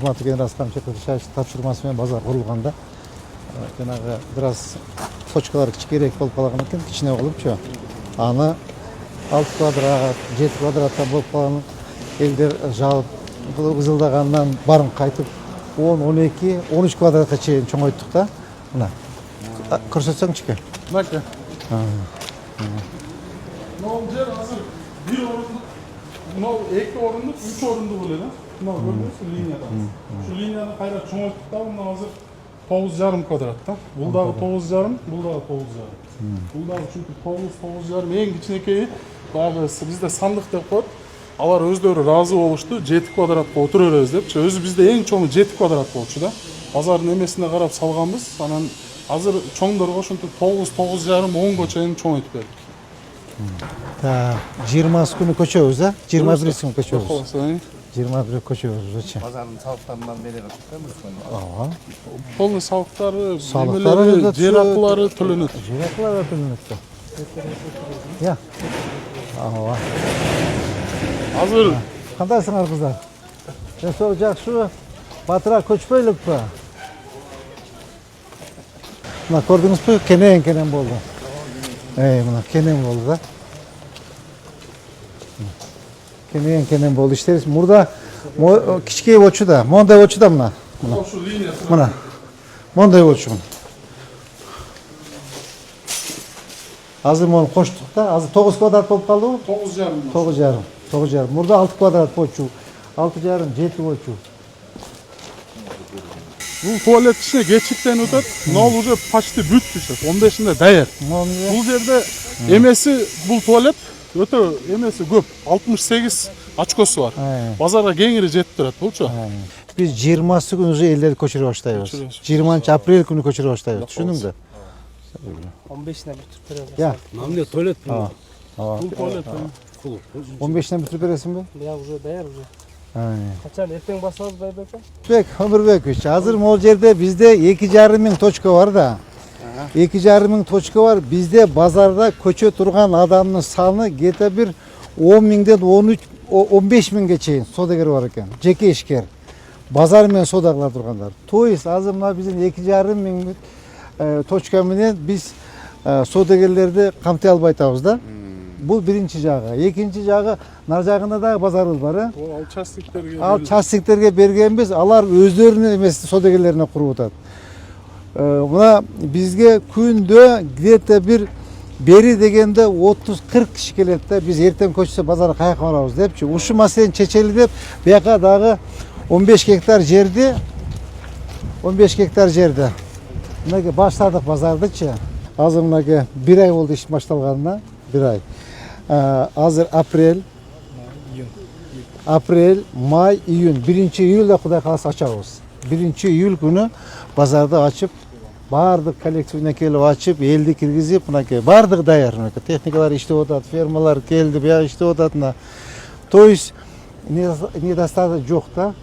урматтуу генерал Аскаров Чекушаевич тапшырмасы менен базар курулганда жанагы бир аз точкалар кичинерээк болуп калган экен, кичине болупчу. Аны 6 квадрат, 7 квадраттан болуп калган элдер жаап ызылдагандан барын кайтып 10, 12, 13 квадратка чейин чоңойттук да. Мына көрсөтсөңчү. Мына. Мынау жер азыр 1 орындык, мынау 2 орындык, 3 орындык болот да. Мынау көрдүңүзбү линиядан. Şu линияны кайра чоңойттук да, мына азыр 9,5 квадрат да. Бул дагы 9,5, бул дагы 9,5. Бул дагы чүнкү 9,5 эң кичинекейи дагы бизде сандык деп коет. Алар өздөрү разы болушту, 7 квадратка отура беребиз депчи. Өзү бизде эң чоңу 7 квадрат болчу да. Базардын эмесине карап салганбыз. Анан азыр чоңдорго ошентип 9,5, 10го чейин чоңойтуп бердик. Та 20 күнү көчөбүз да? 21 күнү көчөбүз. 21 көчөбүз. Базардын салыктарынан бере беребиз. Ооба. Полный салыктары, жер акылары төлөнөт. Жер акылары төлөнөт. Я. Ооба. Азыр кандайсыңар кыздар? Жашоо жакшыбы? Батыраак көчпөйлүкпү? Мына көрдүңүзбү? Кенен болду. Мына кенен болду да. Кенен болду иштебиз. Мурда кичкей болчу да, мондай болчу да мына. ошо линиясы. Мына. Мондай болчу. Азыр муну коштук да. Азыр 9 квадрат болуп калдыбы? 9,5. 9,5. Мурда 6 квадрат болчу. 6,5, 7 болчу. Бул туалет ишине кечиктенип өтөт. Мына уже почти бүт түшөт. 15-inde даяр. Бул жерде эмеси бул туалет өтө эмеси көп. 68 очкосу бар. Базарга кеңири жетип турат болчу. Биз 20 күн уже элдерди көчүрө баштайбыз. 20-апрель күнү көчүрө баштайбыз. Түшүндүңбү? 15'ine bitirip verelim. Ya. Намне туалет. Бул туалет. 15'ine bitirip veresin Ya уже dayar уже. Kaçan erken basarız Baybek'e? Bek, Ömürbek, hazır mol жерде bizde 2,5 миң точка var da. 2,5 миң точка var. Bizde bazarda köçe turgan adamın sаны gete bir 10 миңден 15 миңге чейин содагер бар экен. Жеке ишкер. Базар менен содагылар тургандар. То есть азыр мына биздин 2,5 миң точка менен биз содагерлерди камтай албай атабыз да. Бул биринчи жагы. Экинчи жагы нар жагында дагы базарыбыз бар, Ал частниктерге. Ал частниктерге бергенбиз, алар өздөрүнүн эмес содагерлерине куруп атат. Мына бизге күндө где-то бир бери дегенде 30-40 киши келет да, биз эртең көчсө базарга каяка барабыз депчи. Ушу маселени чечели деп, бияка дагы 15 гектар жерди, 15 гектар жерди. Мынакей баштадык базардычы. Азыр мынакей 1 ай болду иш башталганына, 1 ай. Азыр апрель, май, июнь. 1-июлда Кудай кааласа ачабыз. 1-июль күнү базарды ачып, бардык коллективине келип ачып, элди киргизип, мынакей бардык даяр. Техникалар иштеп атат, фермалар келди, бияка иштеп атат. То есть недостаток жок да.